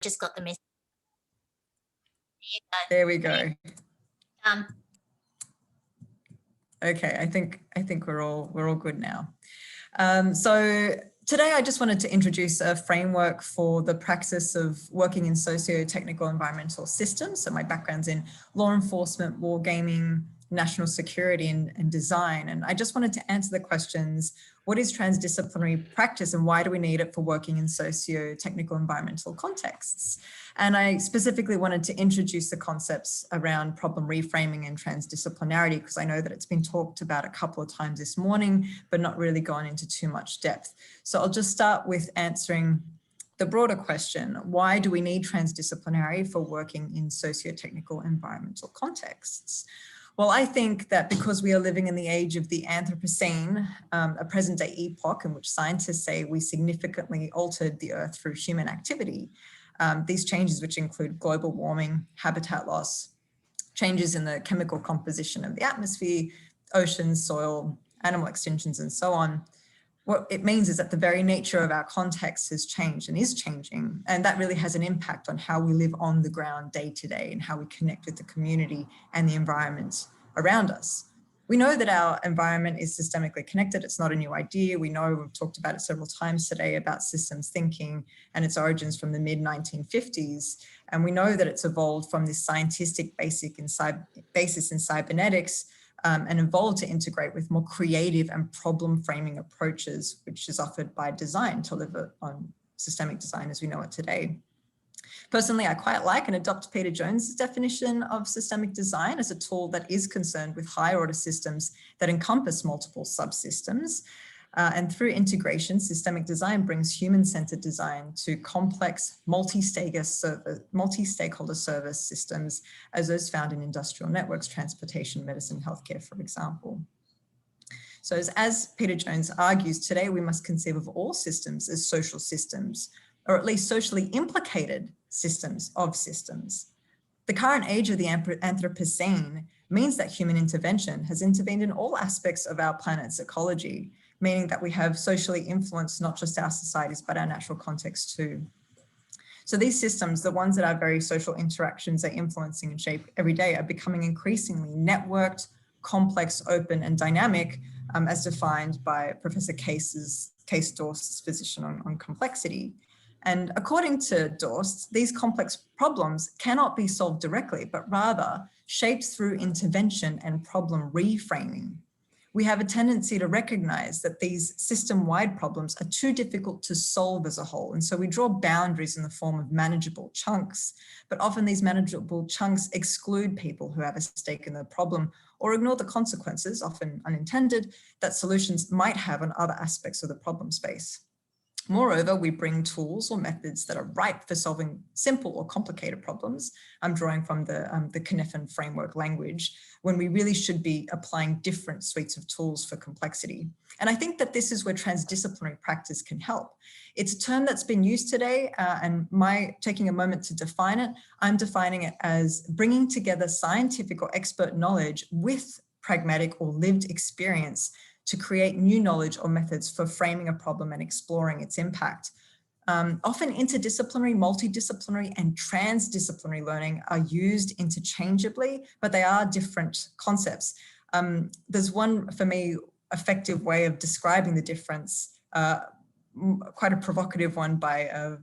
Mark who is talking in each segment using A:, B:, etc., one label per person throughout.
A: just got the message.
B: There we go.
A: Um,
B: Okay, I think we're all good now. So today I just wanted to introduce a framework for the practice of working in socio-technical environmental systems. So my background's in law enforcement, wargaming, national security and design. And I just wanted to answer the questions, what is transdisciplinary practice and why do we need it for working in socio-technical environmental contexts? And I specifically wanted to introduce the concepts around problem reframing and transdisciplinarity, because I know that it's been talked about a couple of times this morning, but not really gone into too much depth. So I'll just start with answering the broader question, why do we need transdisciplinary for working in socio-technical environmental contexts? Well, I think that because we are living in the age of the Anthropocene, a present day epoch in which scientists say we significantly altered the earth through human activity, these changes, which include global warming, habitat loss, changes in the chemical composition of the atmosphere, oceans, soil, animal extinctions, and so on, what it means is that the very nature of our context has changed and is changing. And that really has an impact on how we live on the ground day to day and how we connect with the community and the environment around us. We know that our environment is systemically connected. It's not a new idea. We know, we've talked about it several times today, about systems thinking and its origins from the mid-1950s. And we know that it's evolved from this scientific basis in cybernetics and evolved to integrate with more creative and problem framing approaches, which is offered by design to live on systemic design as we know it today. Personally, I quite like and adopt Peter Jones's definition of systemic design as a tool that is concerned with higher order systems that encompass multiple subsystems. And through integration, systemic design brings human-centered design to complex multi-stakeholder service systems as those found in industrial networks, transportation, medicine, healthcare, for example. So as Peter Jones argues, today we must conceive of all systems as social systems, or at least socially implicated systems of systems. The current age of the Anthropocene means that human intervention has intervened in all aspects of our planet's ecology, meaning that we have socially influenced not just our societies, but our natural context too. So these systems, the ones that our very social interactions are influencing and shape every day, are becoming increasingly networked, complex, open, and dynamic, as defined by Professor Case Dorst's position on complexity. And according to Dorst, these complex problems cannot be solved directly, but rather shaped through intervention and problem reframing. We have a tendency to recognize that these system-wide problems are too difficult to solve as a whole. And so we draw boundaries in the form of manageable chunks, but often these manageable chunks exclude people who have a stake in the problem or ignore the consequences, often unintended, that solutions might have on other aspects of the problem space. Moreover, we bring tools or methods that are ripe for solving simple or complicated problems. I'm drawing from the Cynefin framework language, when we really should be applying different suites of tools for complexity. And I think that this is where transdisciplinary practice can help. It's a term that's been used today, and taking a moment to define it, I'm defining it as bringing together scientific or expert knowledge with pragmatic or lived experience to create new knowledge or methods for framing a problem and exploring its impact. Often interdisciplinary, multidisciplinary, and transdisciplinary learning are used interchangeably, but they are different concepts. There's one, for me, effective way of describing the difference, quite a provocative one by a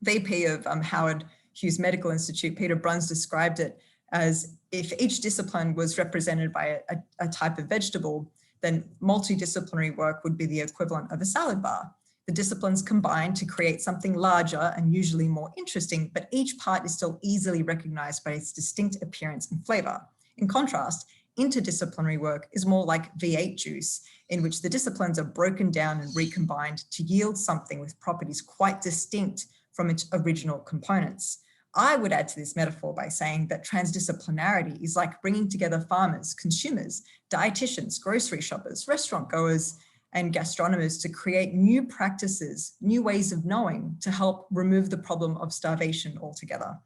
B: VP of Howard Hughes Medical Institute, Peter Bruns, described it as if each discipline was represented by a type of vegetable, then multidisciplinary work would be the equivalent of a salad bar. The disciplines combine to create something larger and usually more interesting, but each part is still easily recognized by its distinct appearance and flavor. In contrast, interdisciplinary work is more like V8 juice, in which the disciplines are broken down and recombined to yield something with properties quite distinct from its original components. I would add to this metaphor by saying that transdisciplinarity is like bringing together farmers, consumers, dietitians, grocery shoppers, restaurant goers, and gastronomers to create new practices, new ways of knowing to help remove the problem of starvation altogether.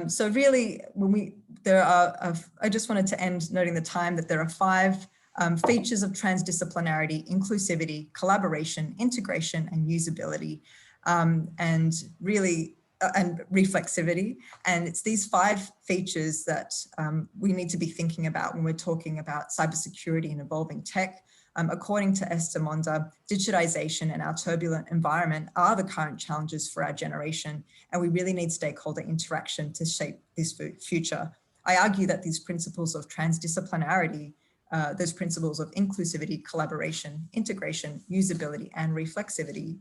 B: So really, I just wanted to end noting the time that there are 5 features of transdisciplinarity: inclusivity, collaboration, integration, and usability. And really, and reflexivity. And it's these 5 features that we need to be thinking about when we're talking about cybersecurity and evolving tech. According to Esther Monda, digitization and our turbulent environment are the current challenges for our generation, and we really need stakeholder interaction to shape this future. I argue that these principles of transdisciplinarity, those principles of inclusivity, collaboration, integration, usability, and reflexivity,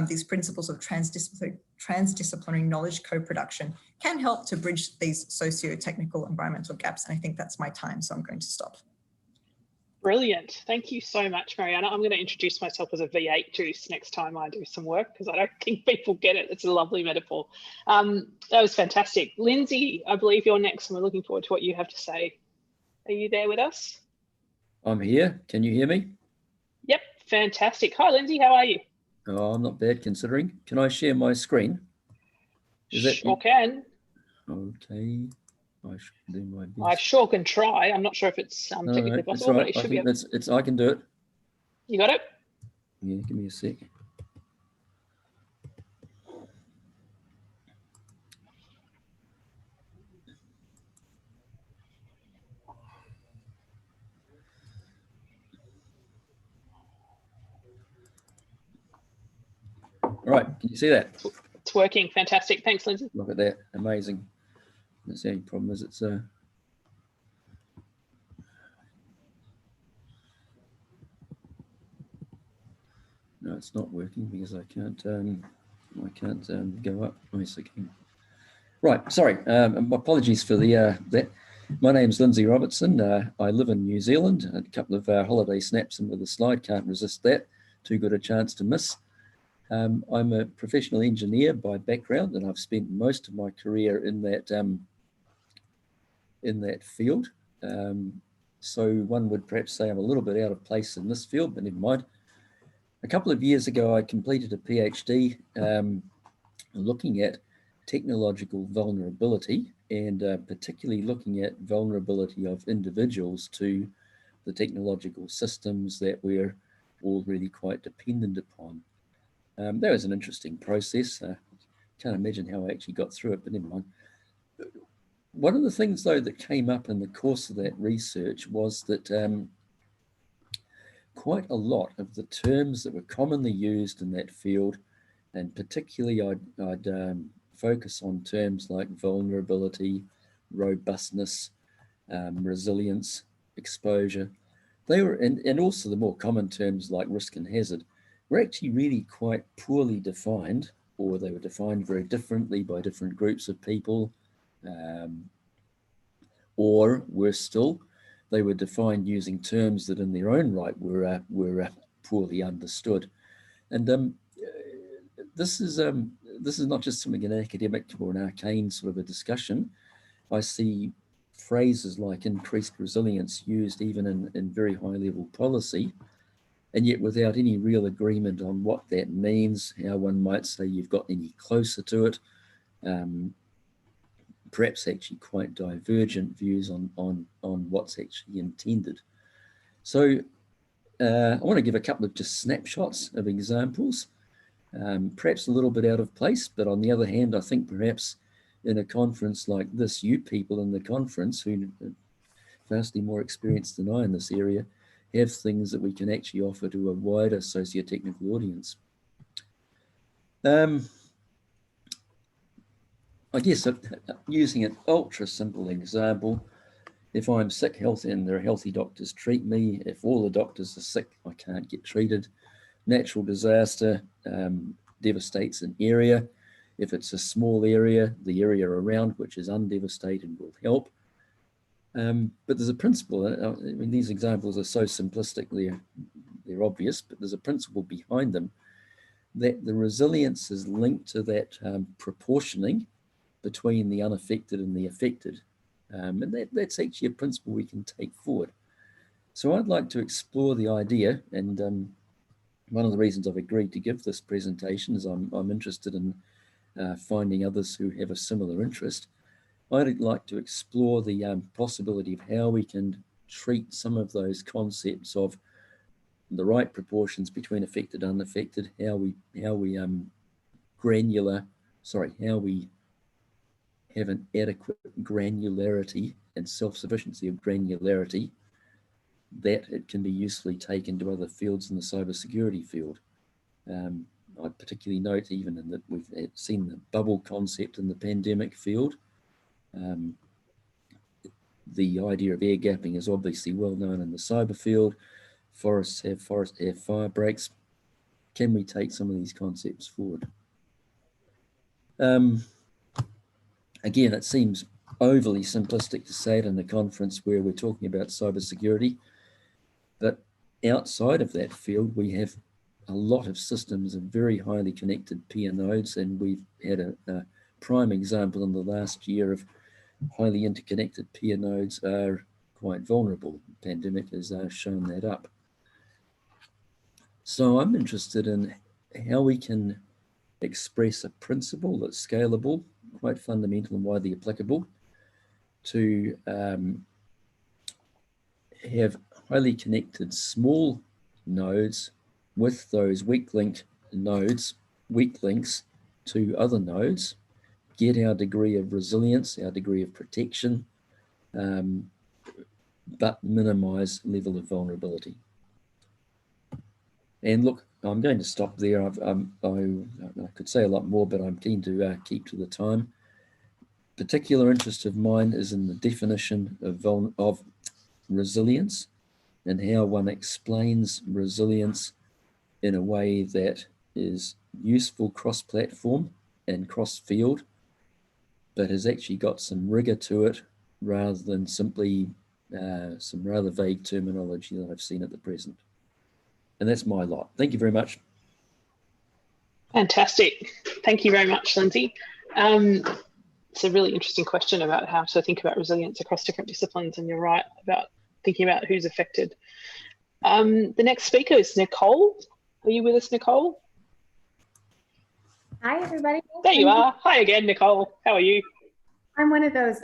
B: these principles of transdisciplinary knowledge co-production can help to bridge these socio-technical environmental gaps. And I think that's my time, so I'm going to stop.
A: Brilliant. Thank you so much, Mariana. I'm going to introduce myself as a V8 juice next time I do some work, because I don't think people get it. It's a lovely metaphor. That was fantastic. Lindsay, I believe you're next, and we're looking forward to what you have to say. Are you there with us?
C: I'm here. Can you hear me?
A: Yep, fantastic. Hi, Lindsay. How are you?
C: Oh, I'm not bad considering. Can I share my screen?
A: Sure can.
C: Okay. I should do my best.
A: I sure can try. I'm not sure if it's technically possible, but it should be.
C: I can do it.
A: You got it?
C: Yeah, give me a sec. All right, can you see that?
A: It's working. Fantastic. Thanks, Lindsay.
C: Look at that. Amazing. That's the only problem is it's no, it's not working because I can't go up. Nice again. Right, sorry. Apologies for the that. My name's Lindsay Robertson. I live in New Zealand. A couple of holiday snaps into the slide. Can't resist that. Too good a chance to miss. I'm a professional engineer by background, and I've spent most of my career in that field. So one would perhaps say I'm a little bit out of place in this field, but never mind. A couple of years ago, I completed a PhD looking at technological vulnerability, and particularly looking at vulnerability of individuals to the technological systems that we're all really quite dependent upon. That was an interesting process. Can't imagine how I actually got through it, but never mind. One of the things, though, that came up in the course of that research was that quite a lot of the terms that were commonly used in that field, and particularly I'd focus on terms like vulnerability, robustness, resilience, exposure. They were, and also the more common terms like risk and hazard, were actually really quite poorly defined, or they were defined very differently by different groups of people, or worse still, they were defined using terms that in their own right were poorly understood. And this is not just something an academic or an arcane sort of a discussion. I see phrases like increased resilience used even in very high level policy, and yet without any real agreement on what that means, how one might say you've got any closer to it, perhaps actually quite divergent views on what's actually intended. So I want to give a couple of just snapshots of examples, perhaps a little bit out of place, but on the other hand, I think perhaps in a conference like this, you people in the conference who are vastly more experienced than I in this area have things that we can actually offer to a wider socio-technical audience. I guess using an ultra simple example, if I'm sick, healthy, and there are healthy doctors treat me. If all the doctors are sick, I can't get treated. Natural disaster devastates an area. If it's a small area, the area around which is undevastated will help. But there's a principle. I mean, these examples are so simplistic, they're obvious, but there's a principle behind them, that the resilience is linked to that proportioning between the unaffected and the affected. And that's actually a principle we can take forward. So I'd like to explore the idea, and one of the reasons I've agreed to give this presentation is I'm interested in finding others who have a similar interest. I'd like to explore the possibility of how we can treat some of those concepts of the right proportions between affected and unaffected, how we granular how we have an adequate granularity and self-sufficiency of granularity that it can be usefully taken to other fields in the cybersecurity field. I particularly note even in that we've seen the bubble concept in the pandemic field. The idea of air gapping is obviously well known in the cyber field. Forests have fire breaks. Can we take some of these concepts forward? Again, it seems overly simplistic to say it in a conference where we're talking about cybersecurity, but outside of that field, we have a lot of systems of very highly connected peer nodes, and we've had a prime example in the last year of highly interconnected peer nodes are quite vulnerable. The pandemic has shown that up. So I'm interested in how we can express a principle that's scalable, quite fundamental and widely applicable, to have highly connected small nodes with those weak links to other nodes, get our degree of resilience, our degree of protection, but minimize level of vulnerability. And look, I'm going to stop there. I could say a lot more, but I'm keen to keep to the time. Particular interest of mine is in the definition of resilience and how one explains resilience in a way that is useful cross-platform and cross-field, but has actually got some rigor to it rather than simply some rather vague terminology that I've seen at the present. And that's my lot. Thank you very much.
A: Fantastic. Thank you very much, Lindsay. It's a really interesting question about how to think about resilience across different disciplines, and you're right about thinking about who's affected. The next speaker is Nicole. Are you with us, Nicole?
D: Hi, everybody.
A: There you are. Hi again, Nicole. How are you?
D: I'm one of those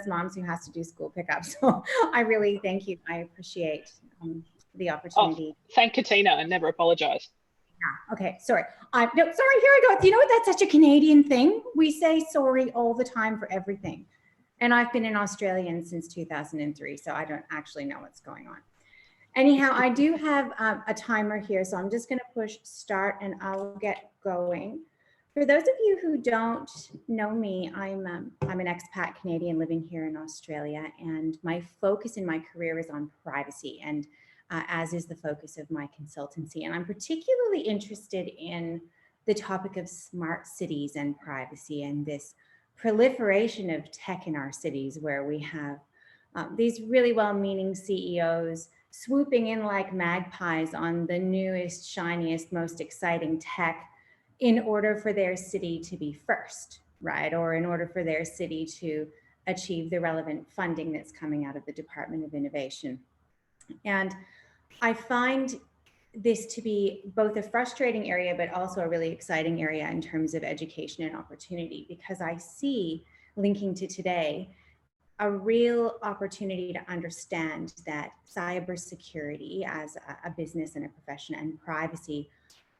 D: moms who has to do school pickup. So I really thank you. I appreciate the opportunity.
A: Oh, thank Katina and never apologize.
D: Yeah. Okay. Sorry. No, sorry. Here I go. Do you know what? That's such a Canadian thing. We say sorry all the time for everything. And I've been an Australian since 2003, so I don't actually know what's going on. Anyhow, I do have a timer here, so I'm just going to push start and I'll get going. For those of you who don't know me, I'm an expat Canadian living here in Australia, and my focus in my career is on privacy, and as is the focus of my consultancy. And I'm particularly interested in the topic of smart cities and privacy and this proliferation of tech in our cities, where we have these really well-meaning CEOs swooping in like magpies on the newest, shiniest, most exciting tech in order for their city to be first, right? Or in order for their city to achieve the relevant funding that's coming out of the Department of Innovation. And I find this to be both a frustrating area, but also a really exciting area in terms of education and opportunity, because I see, linking to today, a real opportunity to understand that cybersecurity as a business and a profession and privacy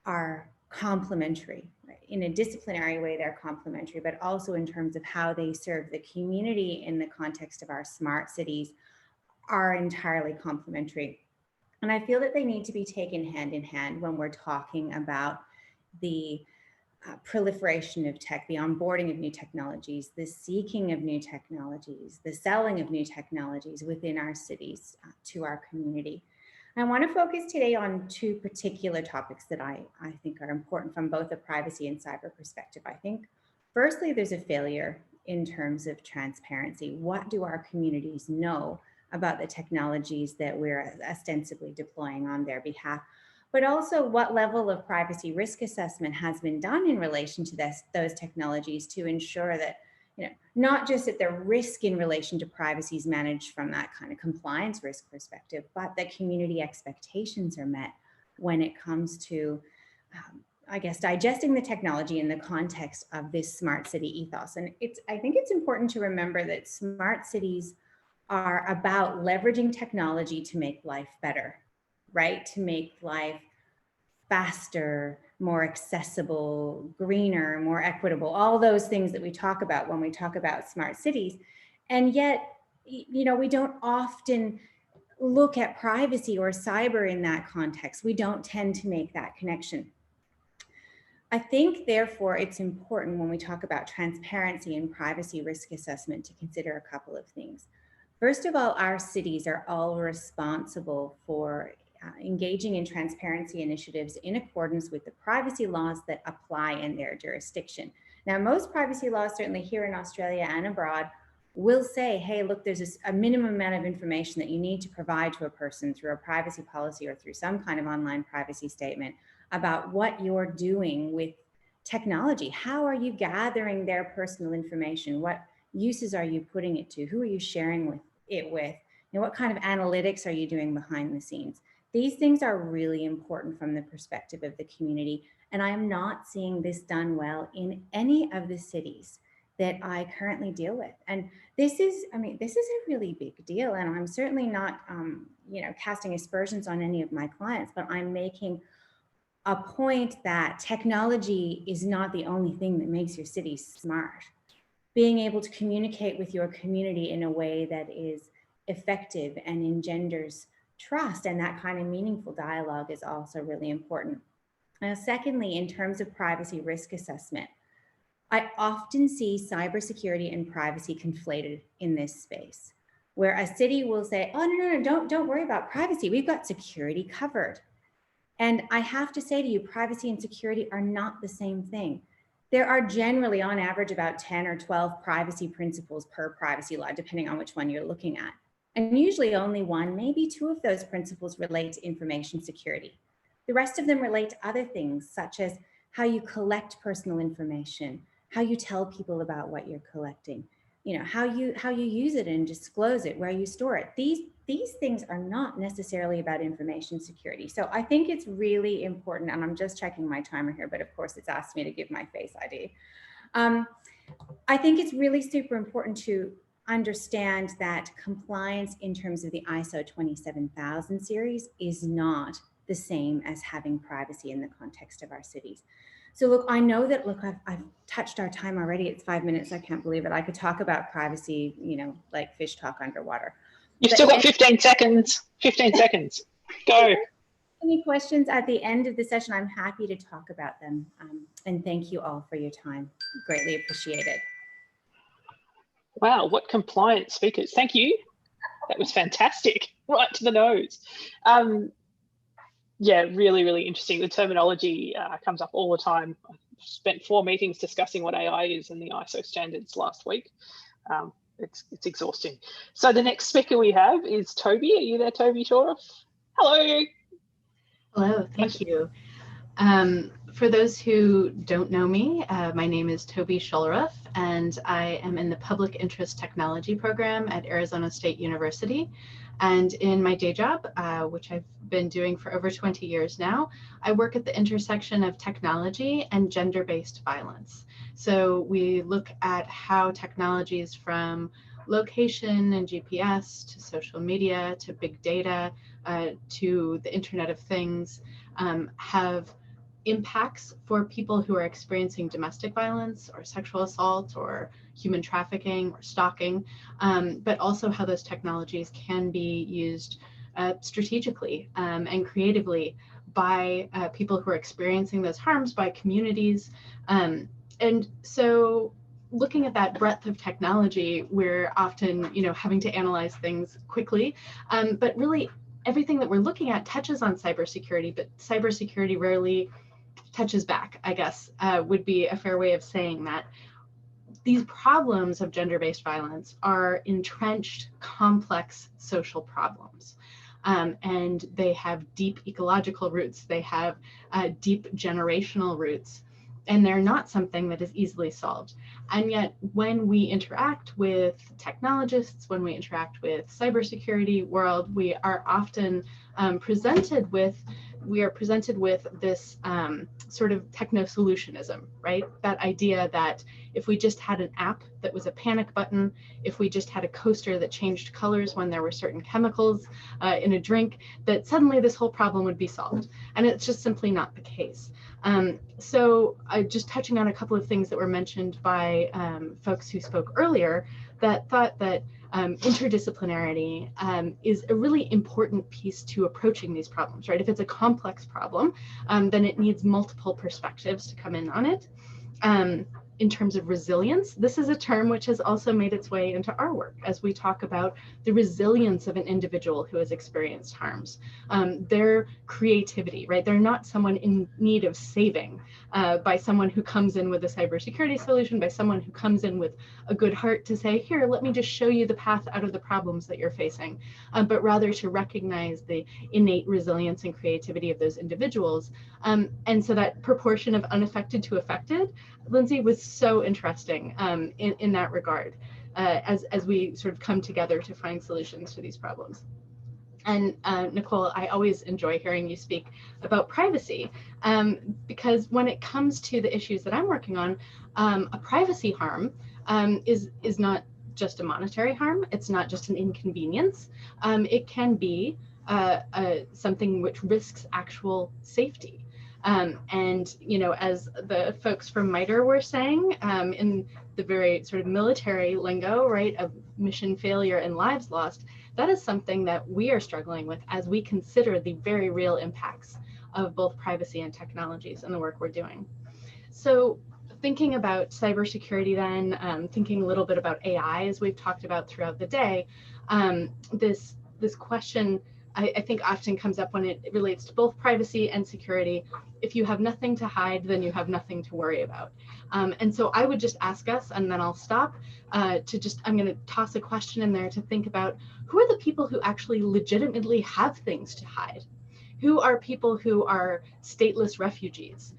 D: are complementary. Right? In a disciplinary way, they're complementary, but also in terms of how they serve the community in the context of our smart cities are entirely complementary. And I feel that they need to be taken hand in hand when we're talking about the proliferation of tech, the onboarding of new technologies, the seeking of new technologies, the selling of new technologies within our cities to our community. I want to focus today on two particular topics that I think are important from both a privacy and cyber perspective. I think, firstly, there's a failure in terms of transparency. What do our communities know about the technologies that we're ostensibly deploying on their behalf? But also, what level of privacy risk assessment has been done in relation to those technologies to ensure that, not just that the risk in relation to privacy is managed from that kind of compliance risk perspective, but that community expectations are met when it comes to, I guess, digesting the technology in the context of this smart city ethos. And I think it's important to remember that smart cities are about leveraging technology to make life better, right? To make life faster, more accessible, greener, more equitable, all those things that we talk about when we talk about smart cities. And yet, you know, we don't often look at privacy or cyber in that context. We don't tend to make that connection. I think, therefore, it's important when we talk about transparency and privacy risk assessment to consider a couple of things. First of all, our cities are all responsible for engaging in transparency initiatives in accordance with the privacy laws that apply in their jurisdiction. Now, most privacy laws, certainly here in Australia and abroad, will say, hey, look, there's a minimum amount of information that you need to provide to a person through a privacy policy or through some kind of online privacy statement about what you're doing with technology. How are you gathering their personal information? What uses are you putting it to? Who are you sharing it with? You know, what kind of analytics are you doing behind the scenes? These things are really important from the perspective of the community. And I am not seeing this done well in any of the cities that I currently deal with. And this is, I mean, this is a really big deal. And I'm certainly not, you know, casting aspersions on any of my clients, but I'm making a point that technology is not the only thing that makes your city smart. Being able to communicate with your community in a way that is effective and engenders trust and that kind of meaningful dialogue is also really important. Now, secondly, in terms of privacy risk assessment, I often see cybersecurity and privacy conflated in this space, where a city will say, oh, no, don't worry about privacy. We've got security covered. And I have to say to you, privacy and security are not the same thing. There are generally, on average, about 10 or 12 privacy principles per privacy law, depending on which one you're looking at. And usually only one, maybe two of those principles relate to information security. The rest of them relate to other things, such as how you collect personal information, how you tell people about what you're collecting, you know, how you use it and disclose it, where you store it. These things are not necessarily about information security. So I think it's really important, and I'm just checking my timer here, but of course it's asked me to give my Face ID. I think it's really super important to understand that compliance in terms of the ISO 27000 series is not the same as having privacy in the context of our cities. So look, I know that, look, I've touched our time already. It's 5 minutes. I can't believe it. I could talk about privacy, you know, like fish talk underwater.
A: You've still got 15 seconds. 15 seconds. Go.
D: Any questions at the end of the session? I'm happy to talk about them. And thank you all for your time. Greatly appreciated.
A: Wow, what compliant speakers. Thank you. That was fantastic. Right to the nose. Yeah, really, really interesting. The terminology comes up all the time. I spent 4 meetings discussing what AI is and the ISO standards last week. It's exhausting. So the next speaker we have is Toby. Are you there, Toby Scholaroff? Hello.
E: Hello, thank you. For those who don't know me, my name is Toby Scholaroff, and I am in the Public Interest Technology program at Arizona State University. And in my day job, which I've been doing for over 20 years now, I work at the intersection of technology and gender-based violence. So we look at how technologies from location and GPS to social media to big data to the Internet of Things have impacts for people who are experiencing domestic violence or sexual assault or human trafficking or stalking, but also how those technologies can be used strategically and creatively by people who are experiencing those harms, by communities. And so looking at that breadth of technology, we're often, having to analyze things quickly, but really everything that we're looking at touches on cybersecurity, but cybersecurity rarely touches back, I guess, would be a fair way of saying that. These problems of gender-based violence are entrenched, complex social problems. And they have deep ecological roots. They have deep generational roots. And they're not something that is easily solved. And yet, when we interact with technologists, when we interact with cybersecurity world, we are often presented with this sort of techno-solutionism, right? That idea that if we just had an app that was a panic button, if we just had a coaster that changed colors when there were certain chemicals in a drink, that suddenly this whole problem would be solved. And it's just simply not the case. So just touching on a couple of things that were mentioned by folks who spoke earlier, that thought that interdisciplinarity is a really important piece to approaching these problems, right? If it's a complex problem, then it needs multiple perspectives to come in on it. In terms of resilience, this is a term which has also made its way into our work as we talk about the resilience of an individual who has experienced harms, their creativity, right? They're not someone in need of saving by someone who comes in with a cybersecurity solution, by someone who comes in with a good heart to say, here, let me just show you the path out of the problems that you're facing, but rather to recognize the innate resilience and creativity of those individuals. And so that proportion of unaffected to affected, Lindsay, was so interesting in that regard, as we sort of come together to find solutions to these problems. And Nicole, I always enjoy hearing you speak about privacy, because when it comes to the issues that I'm working on, a privacy harm is not just a monetary harm. It's not just an inconvenience. It can be something which risks actual safety. And, you know, as the folks from MITRE were saying, in the very sort of military lingo, right, of mission failure and lives lost, that is something that we are struggling with as we consider the very real impacts of both privacy and technologies and the work we're doing. So thinking about cybersecurity then, thinking a little bit about AI, as we've talked about throughout the day, this question I think often comes up when it relates to both privacy and security. If you have nothing to hide, then you have nothing to worry about. And so I would just ask us, and then I'll stop, I'm going to toss a question in there to think about who are the people who actually legitimately have things to hide? Who are people who are stateless refugees,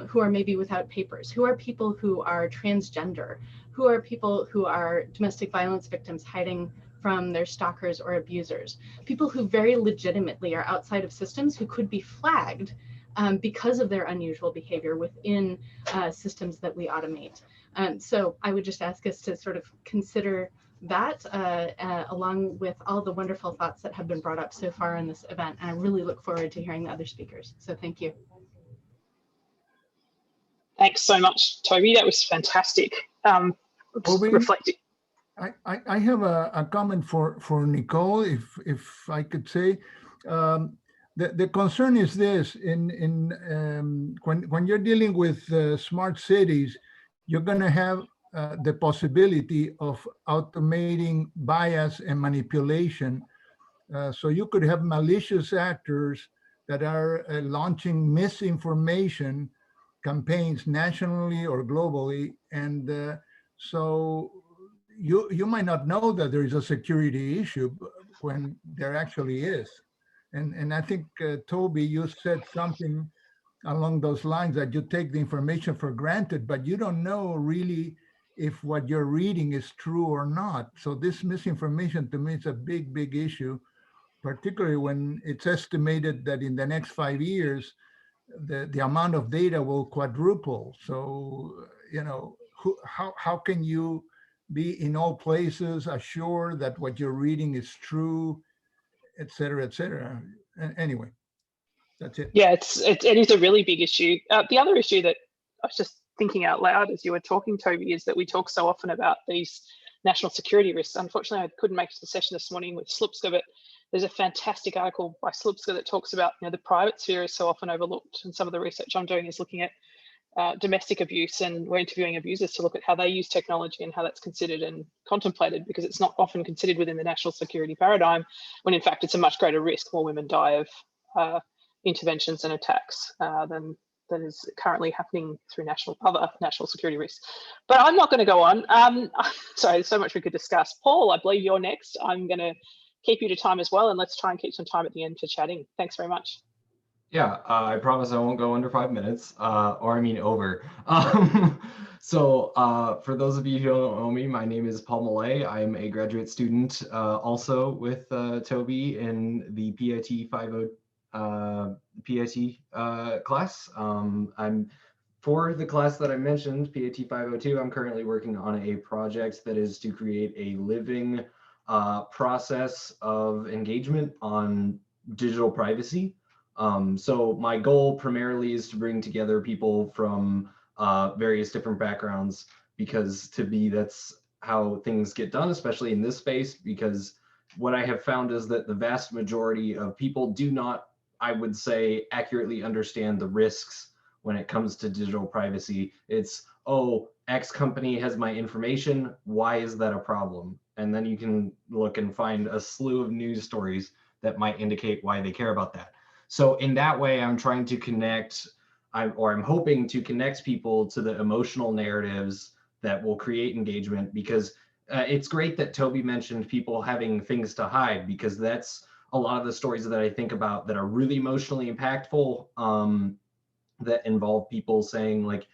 E: who are maybe without papers? Who are people who are transgender? Who are people who are domestic violence victims hiding from their stalkers or abusers? People who very legitimately are outside of systems who could be flagged because of their unusual behavior within systems that we automate. So I would just ask us to sort of consider that along with all the wonderful thoughts that have been brought up so far in this event. And I really look forward to hearing the other speakers. So thank you.
A: Thanks so much, Toby. That was fantastic. Reflecting.
F: I have a comment for Nicole, if I could say. The concern is this: when you're dealing with smart cities, you're going to have the possibility of automating bias and manipulation. So you could have malicious actors that are launching misinformation campaigns nationally or globally, and so you might not know that there is a security issue when there actually is. And I think, Toby, you said something along those lines, that you take the information for granted, but you don't know really if what you're reading is true or not. So this misinformation, to me, is a big, big issue, particularly when it's estimated that in the next 5 years, the amount of data will quadruple. So, you know, how can you be in all places assured that what you're reading is true, et cetera, et cetera? Anyway, that's it.
A: Yeah, it is a really big issue. The other issue that I was just thinking out loud as you were talking, Toby, is that we talk so often about these national security risks. Unfortunately, I couldn't make it to the session this morning with Slupska, but there's a fantastic article by Slupska that talks about, you know, the private sphere is so often overlooked, and some of the research I'm doing is looking at domestic abuse, and we're interviewing abusers to look at how they use technology and how that's considered and contemplated, because it's not often considered within the national security paradigm, when in fact it's a much greater risk. More women die of interventions and attacks than is currently happening through other national security risks. But I'm not going to go on. Sorry, there's so much we could discuss. Paul, I believe you're next. I'm going to keep you to time as well, and let's try and keep some time at the end for chatting. Thanks very much.
G: Yeah, I promise I won't go under 5 minutes, or I mean over. So for those of you who don't know me, my name is Paul Malay. I'm a graduate student also with Toby in the PIT 50 class. I'm for the class that I mentioned, PIT 502. I'm currently working on a project that is to create a living process of engagement on digital privacy. So my goal primarily is to bring together people from various different backgrounds, because to me, that's how things get done, especially in this space, because what I have found is that the vast majority of people do not, I would say, accurately understand the risks when it comes to digital privacy. It's, oh, X company has my information, why is that a problem? And then you can look and find a slew of news stories that might indicate why they care about that. So in that way, I'm trying to connect, I'm hoping to connect people to the emotional narratives that will create engagement, because it's great that Toby mentioned people having things to hide, because that's a lot of the stories that I think about that are really emotionally impactful, that involve people saying, like,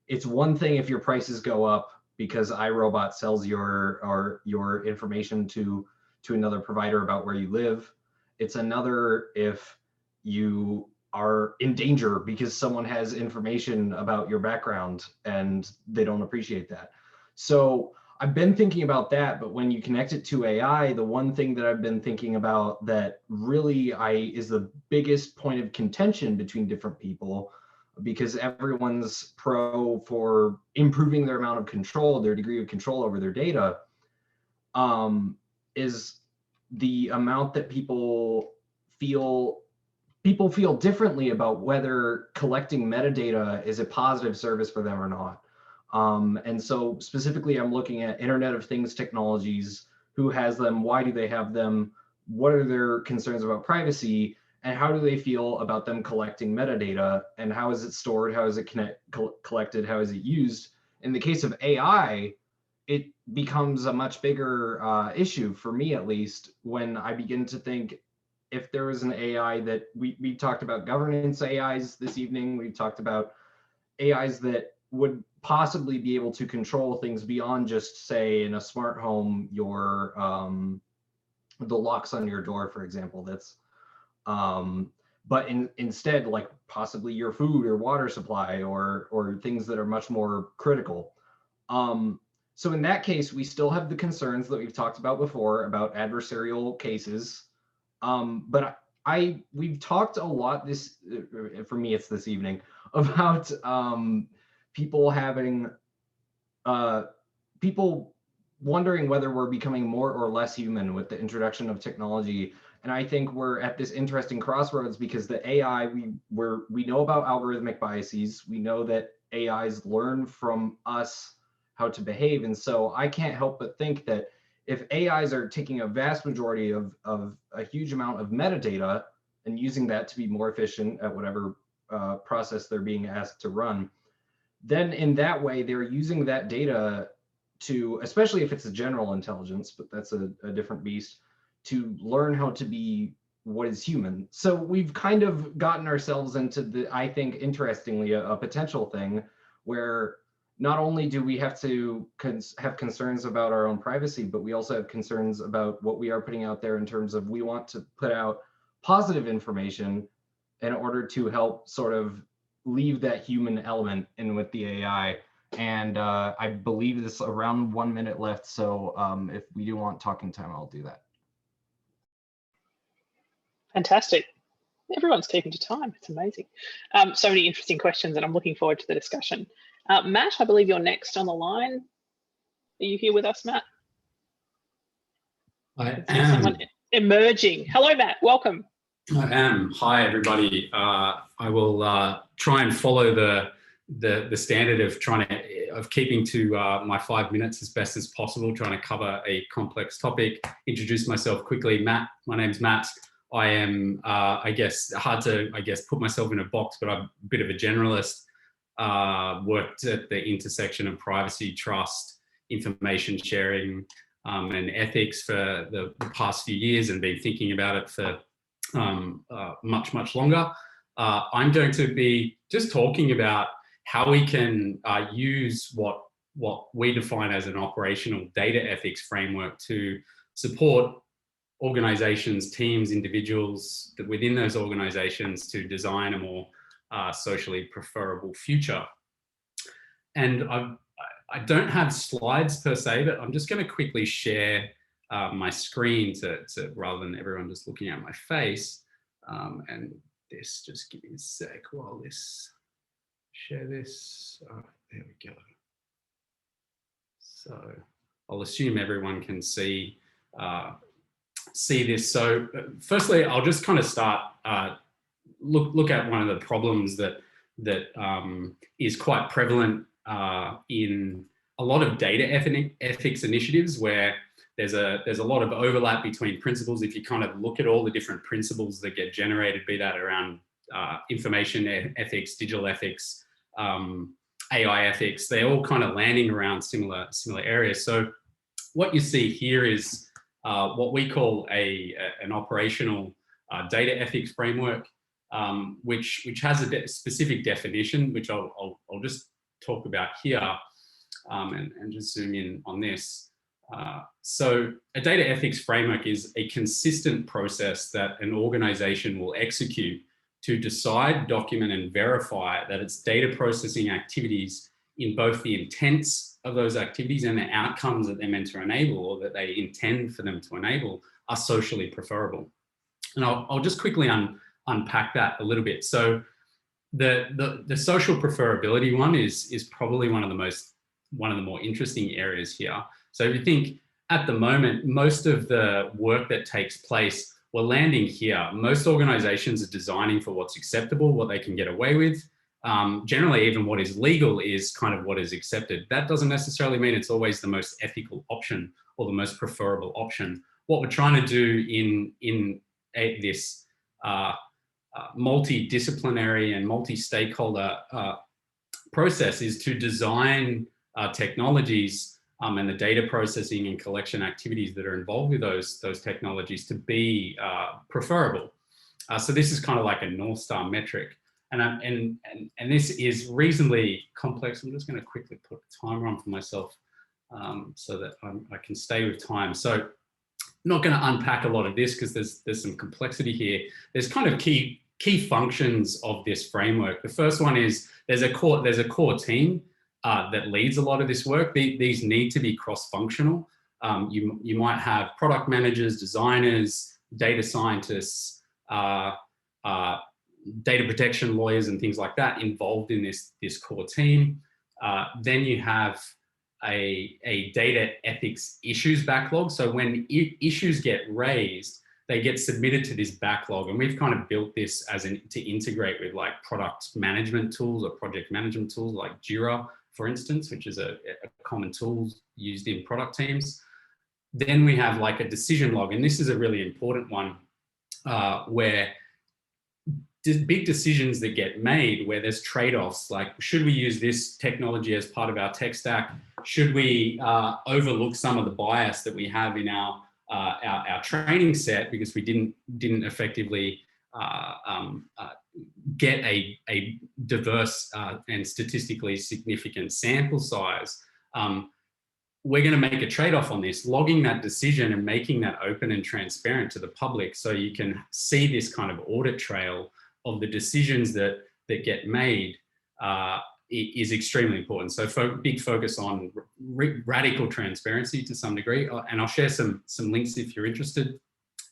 G: it's one thing if your prices go up because iRobot sells your information to another provider about where you live. It's another if you are in danger because someone has information about your background and they don't appreciate that. So I've been thinking about that, but when you connect it to AI, the one thing that I've been thinking about that really is the biggest point of contention between different people, because everyone's pro for improving their amount of control, their degree of control over their data, is the amount that people feel differently about whether collecting metadata is a positive service for them or not. And so specifically, I'm looking at Internet of Things technologies. Who has them? Why do they have them? What are their concerns about privacy? And how do they feel about them collecting metadata? And how is it stored? How is it collected? How is it used? In the case of AI, it becomes a much bigger issue, for me at least, when I begin to think, if there was an AI that we talked about governance AIs this evening, we've talked about AIs that would possibly be able to control things beyond just, say, in a smart home, your the locks on your door, for example. That's but instead, like possibly your food or water supply, or things that are much more critical. So in that case, we still have the concerns that we've talked about before about adversarial cases. But we've talked a lot this, for me, it's this evening, about people having, people wondering whether we're becoming more or less human with the introduction of technology. And I think we're at this interesting crossroads, because the AI, we know about algorithmic biases. We know that AIs learn from us how to behave. And so I can't help but think that if AIs are taking a vast majority of a huge amount of metadata and using that to be more efficient at whatever process they're being asked to run, then in that way, they're using that data to, especially if it's a general intelligence, but that's a different beast, to learn how to be what is human. So we've kind of gotten ourselves into the, I think, interestingly, a potential thing where not only do we have to have concerns about our own privacy, but we also have concerns about what we are putting out there in terms of, we want to put out positive information in order to help sort of leave that human element in with the AI. And I believe this around 1 minute left. So if we do want talking time, I'll do that.
A: Fantastic. Everyone's taken to time. It's amazing. So many interesting questions, and I'm looking forward to the discussion. Matt, I believe you're next on the line. Are you here with us, Matt?
H: I am.
A: Someone emerging. Hello, Matt. Welcome.
H: I am. Hi, everybody. I will try and follow the standard of keeping to my 5 minutes as best as possible, trying to cover a complex topic. Introduce myself quickly. Matt. My name's Matt. I am, I guess, hard to, put myself in a box, but I'm a bit of a generalist. Worked at the intersection of privacy, trust, information sharing, and ethics for the past few years, and been thinking about it for much longer. I'm going to be just talking about how we can use what we define as an operational data ethics framework to support organizations, teams, individuals within those organizations to design a more socially preferable future. And I don't have slides per se, but I'm just going to quickly share my screen to rather than everyone just looking at my face. And this. Just give me a sec while this, share this. There we go. So I'll assume everyone can see this. So firstly, I'll just kind of start, look at one of the problems that is quite prevalent in a lot of data ethics initiatives, where there's a lot of overlap between principles. If you kind of look at all the different principles that get generated, be that around information ethics, digital ethics, AI ethics, they're all kind of landing around similar areas. So what you see here is what we call an operational data ethics framework, which has a specific definition, which I'll just talk about here, and just zoom in on this. So a data ethics framework is a consistent process that an organization will execute to decide, document, and verify that its data processing activities, in both the intents of those activities and the outcomes that they're meant to enable, or that they intend for them to enable, are socially preferable. And I'll just quickly unpack that a little bit. So the social preferability one is probably one of the more interesting areas here. So if you think at the moment, most of the work that takes place, we're landing here. Most organizations are designing for what's acceptable, what they can get away with. Generally, even what is legal is kind of what is accepted. That doesn't necessarily mean it's always the most ethical option or the most preferable option. What we're trying to do in this multidisciplinary and multi-stakeholder process is to design technologies and the data processing and collection activities that are involved with those technologies to be preferable. So this is kind of like a North Star metric. And this is reasonably complex. I'm just going to quickly put a timer on for myself so that I can stay with time. So I'm not going to unpack a lot of this because there's some complexity here. There's kind of key functions of this framework. The first one is there's a core team that leads a lot of this work. These need to be cross-functional. You might have product managers, designers, data scientists, data protection lawyers and things like that involved in this core team. Then you have a data ethics issues backlog. So when issues get raised, they get submitted to this backlog, and we've kind of built this to integrate with like product management tools or project management tools like Jira, for instance, which is a common tool used in product teams. Then we have like a decision log, and this is a really important one where big decisions that get made, where there's trade-offs, like should we use this technology as part of our tech stack? Should we overlook some of the bias that we have in our training set because we didn't effectively get a diverse and statistically significant sample size? We're going to make a trade-off on this, logging that decision and making that open and transparent to the public so you can see this kind of audit trail of the decisions that get made is extremely important. So big focus on radical transparency to some degree, and I'll share some links if you're interested.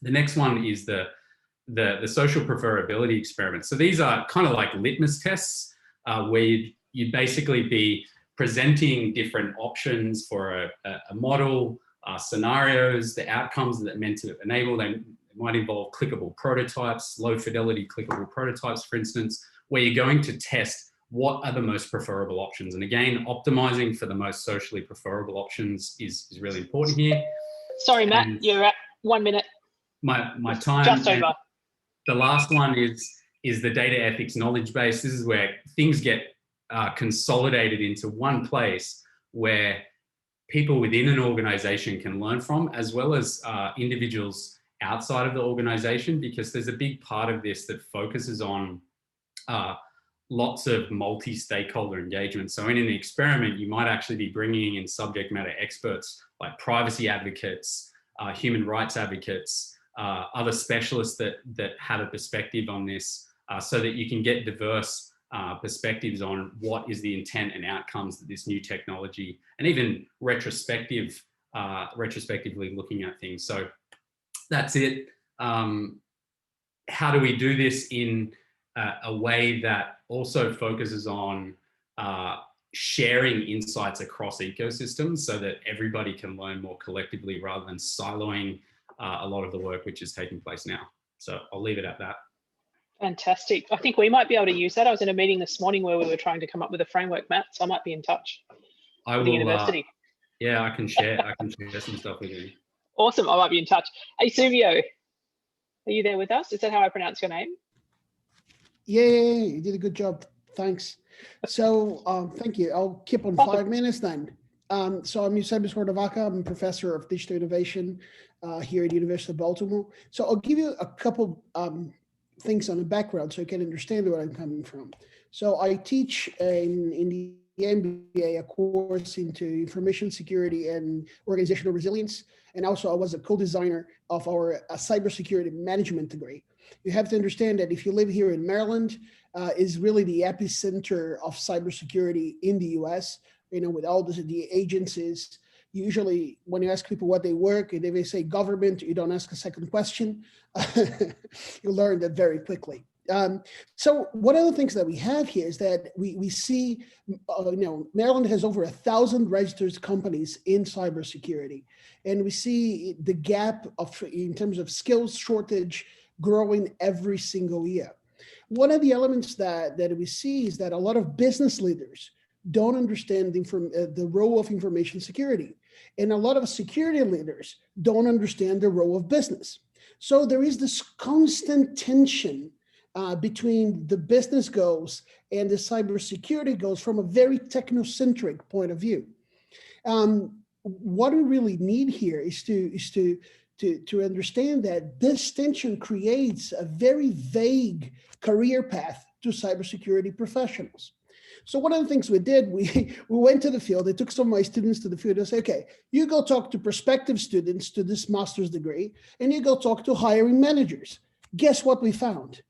H: The next one is the social preferability experiment. So these are kind of like litmus tests where you'd basically be presenting different options for a model, scenarios, the outcomes that are meant to enable. They might involve clickable prototypes, low fidelity clickable prototypes, for instance, where you're going to test what are the most preferable options. And again, optimizing for the most socially preferable options is really important here.
A: Sorry, Matt, you're at 1 minute.
H: My time.
A: Just over.
H: The last one is the data ethics knowledge base. This is where things get consolidated into one place where people within an organization can learn from, as well as individuals outside of the organization, because there's a big part of this that focuses on lots of multi-stakeholder engagement. So in an experiment, you might actually be bringing in subject matter experts like privacy advocates, human rights advocates, other specialists that have a perspective on this, so that you can get diverse perspectives on what is the intent and outcomes that this new technology, and even retrospectively looking at things. So that's it. How do we do this in a way that also focuses on sharing insights across ecosystems so that everybody can learn more collectively rather than siloing a lot of the work which is taking place now. So I'll leave it at that.
A: Fantastic. I think we might be able to use that. I was in a meeting this morning where we were trying to come up with a framework, Matt, so I might be in touch with the university.
H: Yeah, I can share some stuff with you.
A: Awesome. I might be in touch. Eusebio, are you there with us? Is that how I pronounce your name?
I: Yeah, you did a good job. Thanks. So thank you. I'll keep on 5 minutes then. So I'm Eusebio Scornavacca. I'm a professor of digital innovation here at the University of Baltimore. So I'll give you a couple things on the background so you can understand where I'm coming from. So I teach in the MBA a course into information security and organizational resilience. And also I was a co-designer of our cybersecurity management degree. You have to understand that if you live here in Maryland, is really the epicenter of cybersecurity in the US, you know, with all the agencies. Usually when you ask people what they work, and if they say government, you don't ask a second question. You learn that very quickly. So one of the things that we have here is that we see, you know, Maryland has over 1,000 registered companies in cybersecurity. And we see the gap in terms of skills shortage growing every single year. One of the elements that we see is that a lot of business leaders don't understand the role of information security. And a lot of security leaders don't understand the role of business. So there is this constant tension between the business goals and the cybersecurity goals from a very technocentric point of view. What we really need here is to understand that this tension creates a very vague career path to cybersecurity professionals. So one of the things we did, we went to the field. I took some of my students to the field and said, okay, you go talk to prospective students to this master's degree, and you go talk to hiring managers. Guess what we found?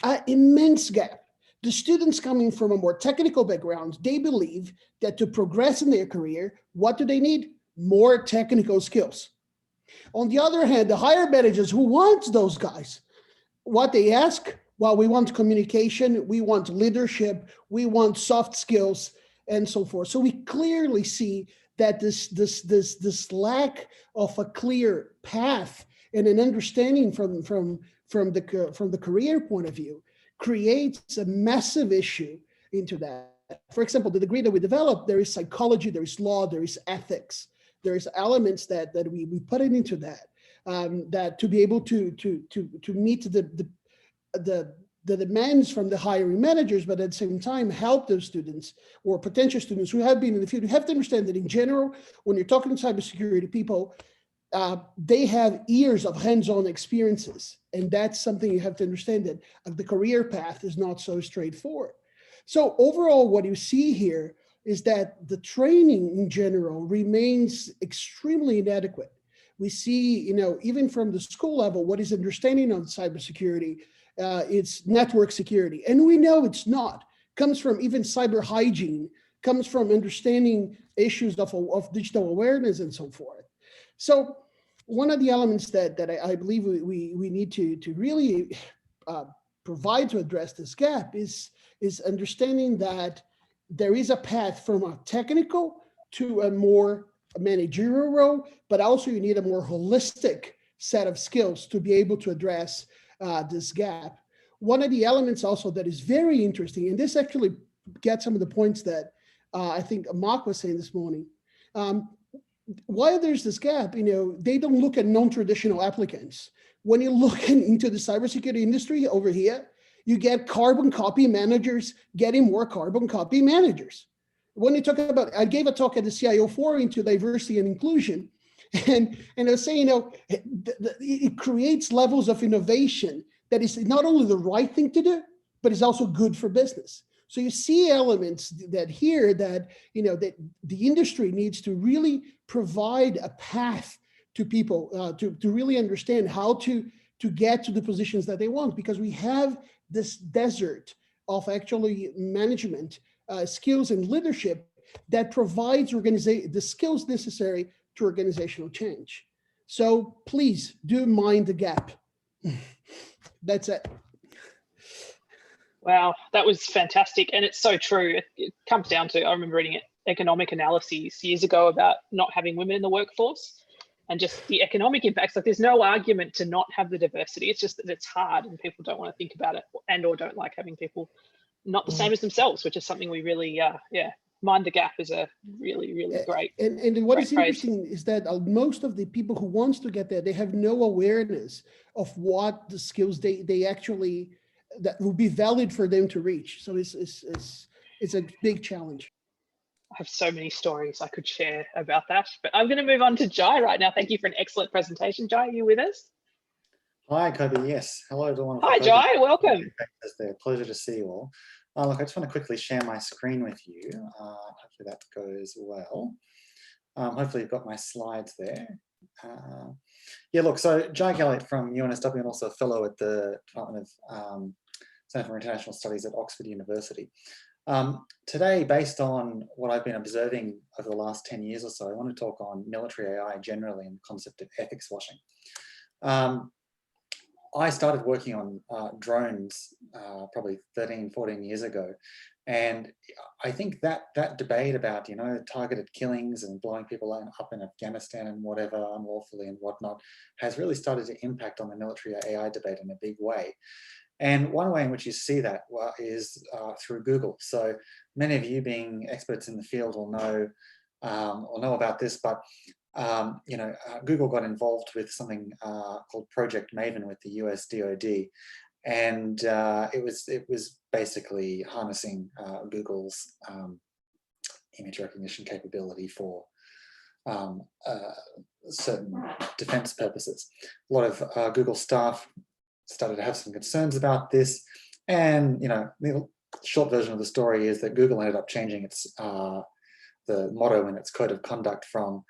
I: An immense gap. The students coming from a more technical background, they believe that to progress in their career, what do they need? More technical skills. On the other hand, the hire managers who want those guys, what they ask, well, we want communication, we want leadership, we want soft skills, and so forth. So we clearly see that this lack of a clear path and an understanding from the career point of view creates a massive issue into that. For example, the degree that we developed, there is psychology, there is law, there is ethics, there is elements that we put it into that, that to be able to meet the demands from the hiring managers, but at the same time help those students or potential students who have been in the field. You have to understand that in general, when you're talking to cybersecurity people, they have years of hands-on experiences. And that's something you have to understand, that the career path is not so straightforward. So overall, what you see here is that the training in general remains extremely inadequate. We see, you know, even from the school level, what is understanding on cybersecurity, it's network security. And we know it's not. Comes from even cyber hygiene, comes from understanding issues of digital awareness and so forth. So one of the elements that I believe we need to really provide to address this gap is understanding that there is a path from a technical to a more managerial role, but also you need a more holistic set of skills to be able to address this gap. One of the elements also that is very interesting, and this actually gets some of the points that I think Mark was saying this morning. Why there's this gap, you know, they don't look at non-traditional applicants. When you look into the cybersecurity industry over here, you get carbon copy managers getting more carbon copy managers. When you talk about, I gave a talk at the CIO Forum into diversity and inclusion, and I was saying, you know, it creates levels of innovation that is not only the right thing to do, but is also good for business. So you see elements that here that, you know, that the industry needs to really provide a path to people to really understand how to get to the positions that they want, because we have this desert of actually management skills and leadership that provides the skills necessary to organizational change. So please do mind the gap. That's it.
A: Wow, that was fantastic. And it's so true. It comes down to, I remember reading economic analyses years ago about not having women in the workforce and just the economic impacts. Like, there's no argument to not have the diversity. It's just that it's hard and people don't want to think about it, and or don't like having people not the same as themselves, which is something we really, mind the gap is a really, really great.
I: And what
A: great
I: is
A: phrase.
I: interesting is that most of the people who wants to get there, they have no awareness of what the skills they actually, that will be valid for them to reach. So it's a big challenge.
A: I have so many stories I could share about that, but I'm going to move on to Jai right now. Thank you for an excellent presentation. Jai, are you with us?
J: Hi, Kobi. Yes. Hello, everyone.
A: Hi, Jai. Welcome.
J: It's a pleasure to see you all. Look, I just want to quickly share my screen with you. Hopefully that goes well. Hopefully you've got my slides there. Yeah, look, so Jai Galliot from UNSW and also a fellow at the Department of Centre for International Studies at Oxford University. Today, based on what I've been observing over the last 10 years or so, I want to talk on military AI generally and the concept of ethics washing. I started working on drones probably 13, 14 years ago. And I think that debate about, targeted killings and blowing people up in Afghanistan and whatever unlawfully and whatnot has really started to impact on the military AI debate in a big way. And one way in which you see that is through Google. So many of you being experts in the field will know about this, but Google got involved with something called Project Maven with the US DoD, and it was basically harnessing Google's image recognition capability for certain defense purposes. A lot of Google staff started to have some concerns about this, and the short version of the story is that Google ended up changing its the motto in its code of conduct from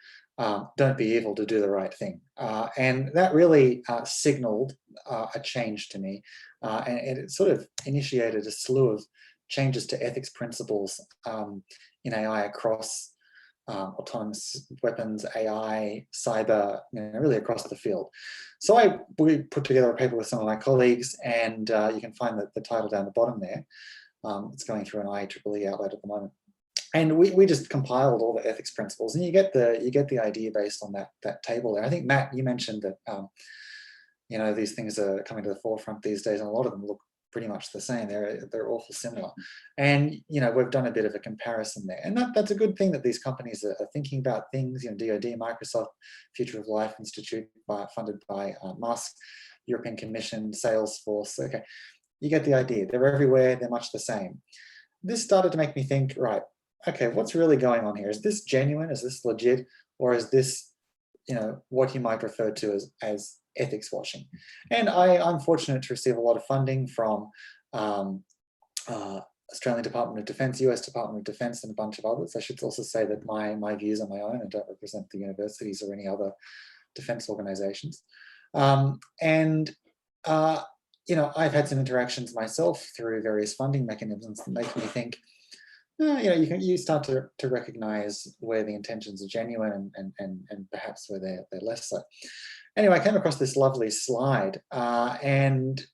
J: don't be evil to do the right thing. And that really signaled a change to me. And it sort of initiated a slew of changes to ethics principles in AI across autonomous weapons, AI, cyber, really across the field. So we put together a paper with some of my colleagues, and you can find the title down the bottom there. It's going through an IEEE outlet at the moment. And we just compiled all the ethics principles, and you get the idea based on that table there. I think, Matt, you mentioned that these things are coming to the forefront these days, and a lot of them look pretty much the same. They're awful similar. And we've done a bit of a comparison there, and that's a good thing that these companies are thinking about things. DoD, Microsoft, Future of Life Institute, funded by Musk, European Commission, Salesforce. Okay, you get the idea. They're everywhere. They're much the same. This started to make me think, right, okay, what's really going on here? Is this genuine? Is this legit? Or is this, what you might refer to as ethics washing? And I'm fortunate to receive a lot of funding from Australian Department of Defence, US Department of Defence, and a bunch of others. I should also say that my views are my own and don't represent the universities or any other defence organisations. I've had some interactions myself through various funding mechanisms that make me think, you start to recognize where the intentions are genuine and perhaps where they're less so. Anyway, I came across this lovely slide, and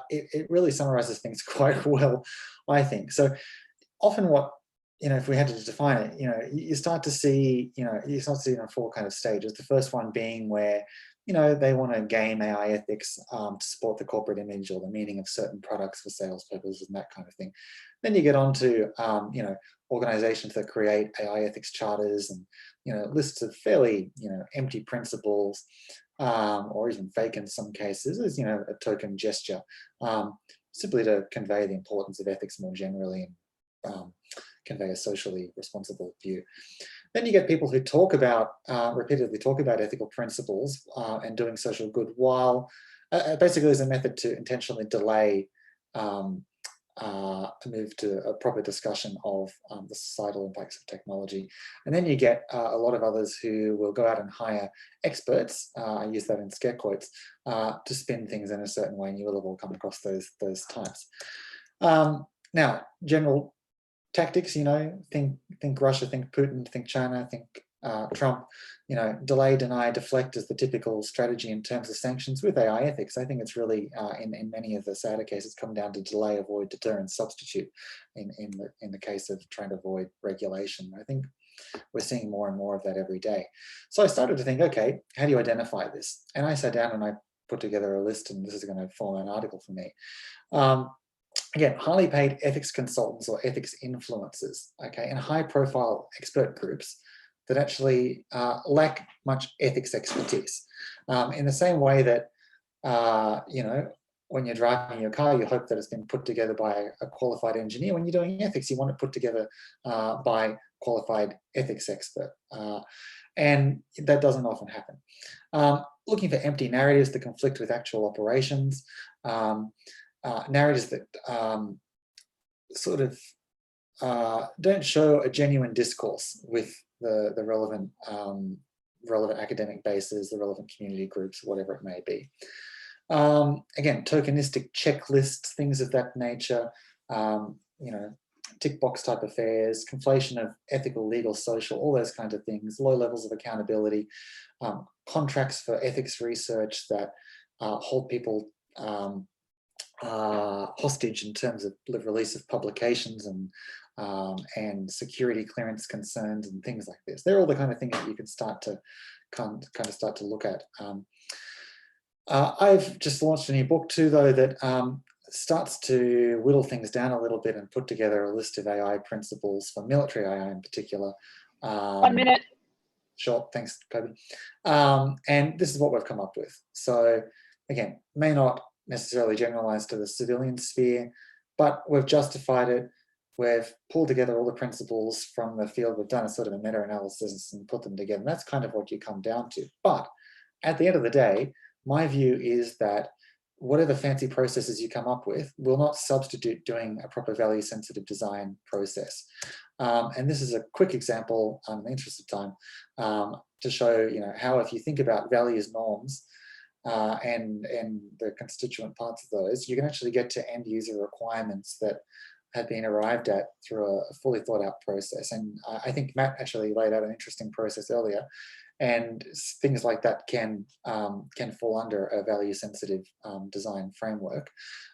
J: it really summarizes things quite well, I think. So often if we had to define it, you start to see, it on four kind of stages. The first one being where, they want to game AI ethics to support the corporate image or the meaning of certain products for sales purposes and that kind of thing. Then you get on to, organizations that create AI ethics charters and, lists of fairly, empty principles or even fake in some cases as, a token gesture, simply to convey the importance of ethics more generally and convey a socially responsible view. Then you get people who repeatedly talk about ethical principles and doing social good, while basically as a method to intentionally delay a move to a proper discussion of the societal impacts of technology. And then you get a lot of others who will go out and hire experts, I use that in scare quotes, to spin things in a certain way, and you will have all come across those types. Now, general tactics, think Russia, think Putin, think China, think Trump, delay, deny, deflect is the typical strategy in terms of sanctions with AI ethics. I think it's really, in many of the sadder cases, come down to delay, avoid, deter, and substitute in the case of trying to avoid regulation. I think we're seeing more and more of that every day. So I started to think, okay, how do you identify this? And I sat down and I put together a list, and this is going to form an article for me. Again, highly paid ethics consultants or ethics influencers, okay, and high profile expert groups that actually lack much ethics expertise. In the same way that, when you're driving your car, you hope that it's been put together by a qualified engineer. When you're doing ethics, you want it put together by qualified ethics expert. And that doesn't often happen. Looking for empty narratives that conflict with actual operations, narratives that don't show a genuine discourse with the relevant academic bases, the relevant community groups, whatever it may be. Again, tokenistic checklists, things of that nature, tick box type affairs, conflation of ethical, legal, social, all those kinds of things, low levels of accountability, contracts for ethics research that hold people hostage in terms of the release of publications and security clearance concerns and things like this. They're all the kind of things that you can start to start to look at. I've just launched a new book too, though, that starts to whittle things down a little bit and put together a list of AI principles for military AI in particular.
A: 1 minute.
J: Sure, thanks, Kobi. And this is what we've come up with. So again, may not necessarily generalize to the civilian sphere, but we've justified it. We've pulled together all the principles from the field. We've done a sort of a meta-analysis and put them together. And that's kind of what you come down to. But at the end of the day, my view is that whatever fancy processes you come up with will not substitute doing a proper value-sensitive design process. And this is a quick example, in the interest of time, to show how if you think about values, norms, and the constituent parts of those, you can actually get to end user requirements that have been arrived at through a fully thought out process. And I think Matt actually laid out an interesting process earlier, and things like that can fall under a value sensitive design framework.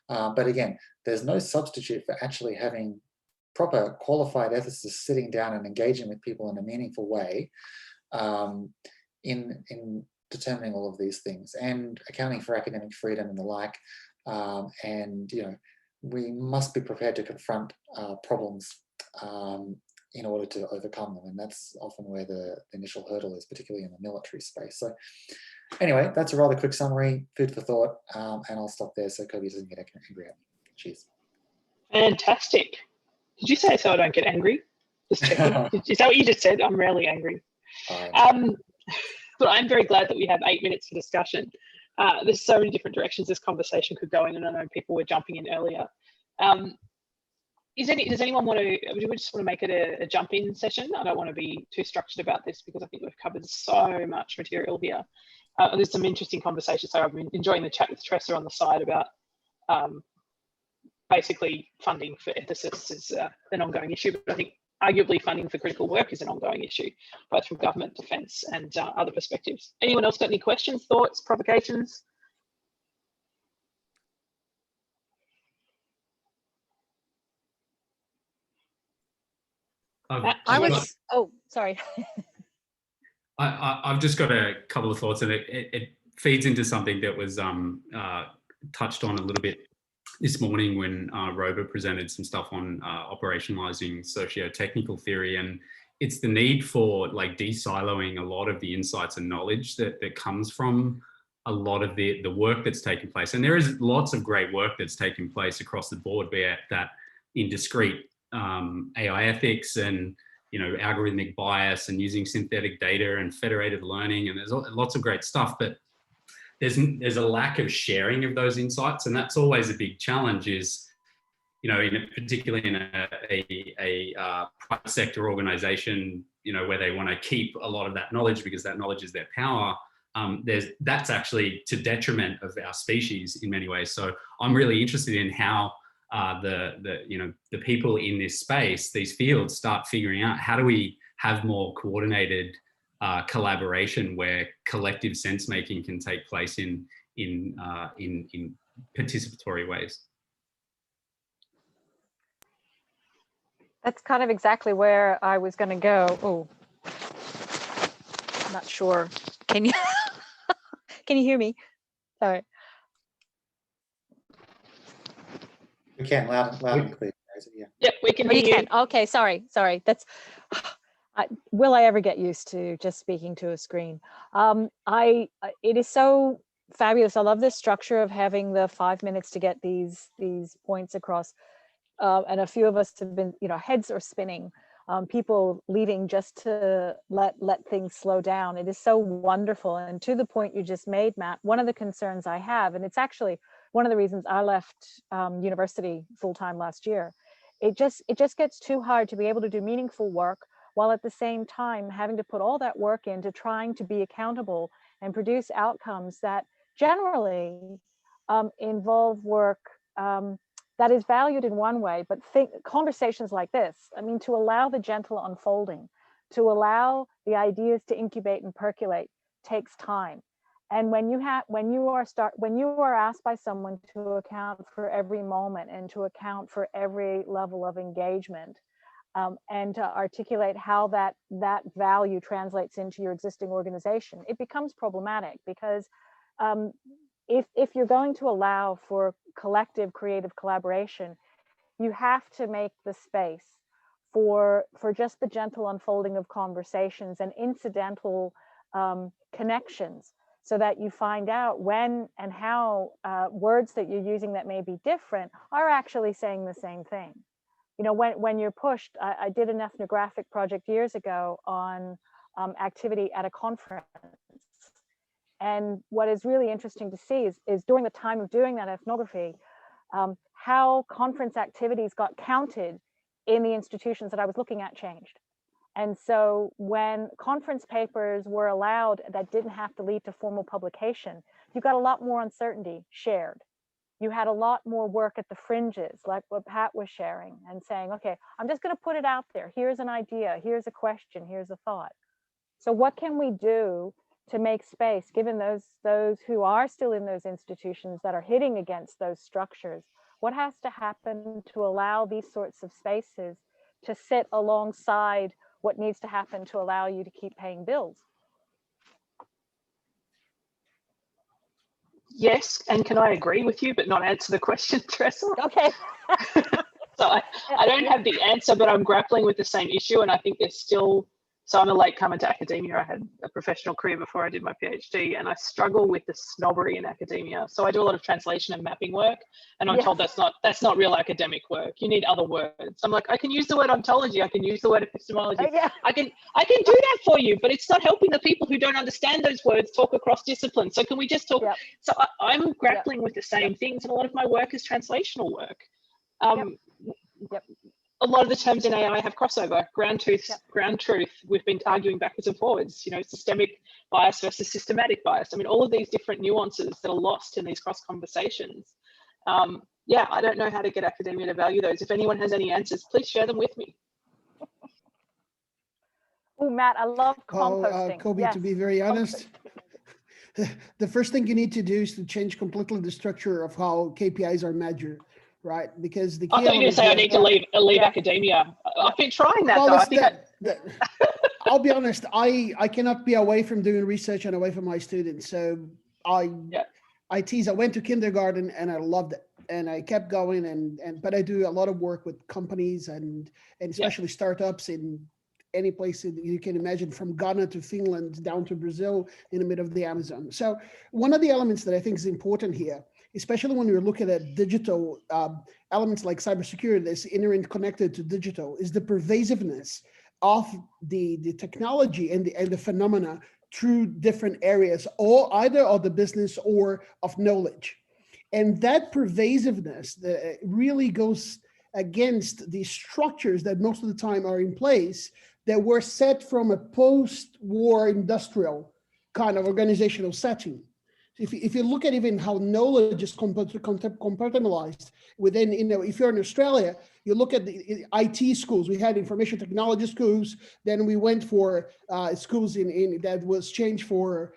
J: But again, there's no substitute for actually having proper qualified ethicists sitting down and engaging with people in a meaningful way in determining all of these things and accounting for academic freedom and the like. And we must be prepared to confront problems in order to overcome them. And that's often where the initial hurdle is, particularly in the military space. So anyway, that's a rather quick summary, food for thought, and I'll stop there so Kobi doesn't get angry at me. Cheers.
A: Fantastic. Did you say so I don't get angry? Just checking. Is that what you just said? I'm rarely angry. But I'm very glad that we have 8 minutes for discussion. There's so many different directions this conversation could go in, and I know people were jumping in earlier. Does anyone want to, do we just want to make it a jump-in session? I don't want to be too structured about this because I think we've covered so much material here. There's some interesting conversations. So I've been enjoying the chat with Tressa on the side about basically funding for ethicists is an ongoing issue, but I think arguably funding for critical work is an ongoing issue, both from government, defence and other perspectives. Anyone else got any questions, thoughts, provocations?
K: Sorry.
H: I've just got a couple of thoughts, and it feeds into something that was touched on a little bit this morning when Roba presented some stuff on operationalizing socio-technical theory, and it's the need for like de-siloing a lot of the insights and knowledge that comes from a lot of the work that's taken place. And there is lots of great work that's taken place across the board, be it that in discrete AI ethics and algorithmic bias and using synthetic data and federated learning, and there's lots of great stuff, but there's a lack of sharing of those insights, and that's always a big challenge. Is particularly in a private sector organization, where they want to keep a lot of that knowledge because that knowledge is their power. That's actually to detriment of our species in many ways. So I'm really interested in how the people in this space, these fields, start figuring out how do we have more coordinated collaboration where collective sense making can take place in participatory ways.
K: That's kind of exactly where I was going to go. Oh, I'm not sure. Can you can you hear me? Sorry.
J: We can, loud and clear. Yeah.
A: Yep, we can
K: Oh,
A: hear
K: you can. Okay, sorry. That's. Will I ever get used to just speaking to a screen? It is so fabulous. I love this structure of having the 5 minutes to get these points across. And a few of us have been, heads are spinning, people leaving just to let things slow down. It is so wonderful. And to the point you just made, Matt, one of the concerns I have, and it's actually one of the reasons I left university full-time last year, it just gets too hard to be able to do meaningful work while at the same time having to put all that work into trying to be accountable and produce outcomes that generally involve work that is valued in one way, but conversations like this, I mean, to allow the gentle unfolding, to allow the ideas to incubate and percolate takes time. And when you are asked by someone to account for every moment and to account for every level of engagement, and to articulate how that value translates into your existing organization, it becomes problematic because if you're going to allow for collective creative collaboration, you have to make the space for just the gentle unfolding of conversations and incidental connections, so that you find out when and how words that you're using that may be different are actually saying the same thing. When you're pushed, I did an ethnographic project years ago on activity at a conference. And what is really interesting to see is during the time of doing that ethnography, how conference activities got counted in the institutions that I was looking at changed. And so when conference papers were allowed that didn't have to lead to formal publication, you got a lot more uncertainty shared. You had a lot more work at the fringes, like what Pat was sharing and saying, okay, I'm just going to put it out there. Here's an idea. Here's a question. Here's a thought. So what can we do to make space, given those who are still in those institutions that are hitting against those structures? What has to happen to allow these sorts of spaces to sit alongside what needs to happen to allow you to keep paying bills?
A: Yes, and can I agree with you but not answer the question, Teresa?
K: Okay.
A: So I don't have the answer, but I'm grappling with the same issue, and I think there's still, so I'm a latecomer to academia. I had a professional career before I did my PhD, and I struggle with the snobbery in academia. So I do a lot of translation and mapping work, and I'm told that's not real academic work. You need other words. I'm like, I can use the word ontology, I can use the word epistemology. I can do that for you, but it's not helping the people who don't understand those words talk across disciplines. So can we just talk? So I'm grappling with the same things, and a lot of my work is translational work. A lot of the terms in AI have crossover, ground truth. We've been arguing backwards and forwards, systemic bias versus systematic bias. I mean, all of these different nuances that are lost in these cross conversations. I don't know how to get academia to value those. If anyone has any answers, please share them with me.
K: Oh, Matt, I love composting.
I: Kobi, to be very honest, the first thing you need to do is to change completely the structure of how KPIs are measured. Right, because the key
A: I thought you were going to say I need to leave academia. I've been trying that, though.
I: I'll be honest, I cannot be away from doing research and away from my students. So I tease. I went to kindergarten and I loved it, and I kept going. But I do a lot of work with companies and especially startups in any place you can imagine, from Ghana to Finland down to Brazil in the middle of the Amazon. So one of the elements that I think is important here, especially when you're looking at digital elements like cybersecurity that's interconnected to digital, is the pervasiveness of the technology and the phenomena through different areas, or either of the business or of knowledge. And that pervasiveness really goes against the structures that most of the time are in place that were set from a post-war industrial kind of organizational setting. If you look at even how knowledge is compartmentalized within, if you're in Australia, you look at the IT schools. We had information technology schools. Then we went for schools that was changed for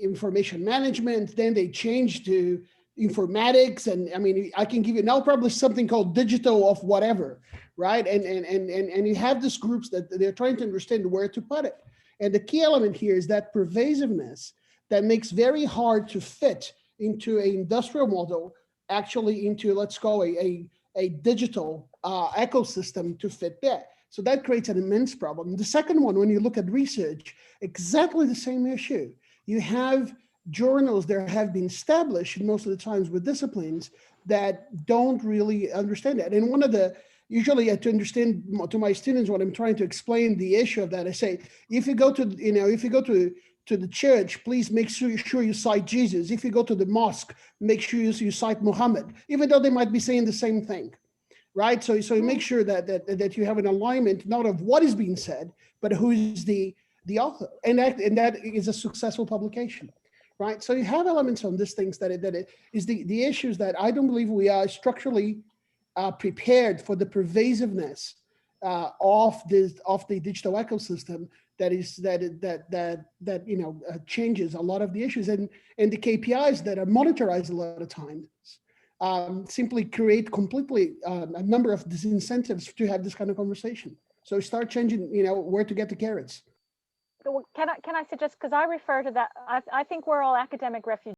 I: information management. Then they changed to informatics. And I mean, I can give you now probably something called digital of whatever, right? And you have these groups that they're trying to understand where to put it. And the key element here is that pervasiveness that makes very hard to fit into an industrial model, actually into, let's call a digital ecosystem to fit there. So that creates an immense problem. The second one, when you look at research, exactly the same issue. You have journals that have been established most of the times with disciplines that don't really understand that. And one of the, usually to understand to my students when I'm trying to explain the issue of that, I say, if you go to, to the church, please make sure you cite Jesus. If you go to the mosque, make sure you cite Muhammad, even though they might be saying the same thing, right? So you make sure that you have an alignment, not of what is being said, but who is the author, and that is a successful publication, right? So you have elements on these things that it is the issues that I don't believe we are structurally prepared for the pervasiveness of the digital ecosystem that changes a lot of the issues, and the KPIs that are monetized a lot of times simply create completely a number of disincentives to have this kind of conversation. So start changing, where to get the carrots.
K: Can I suggest, because I refer to that, I think we're all academic refugees.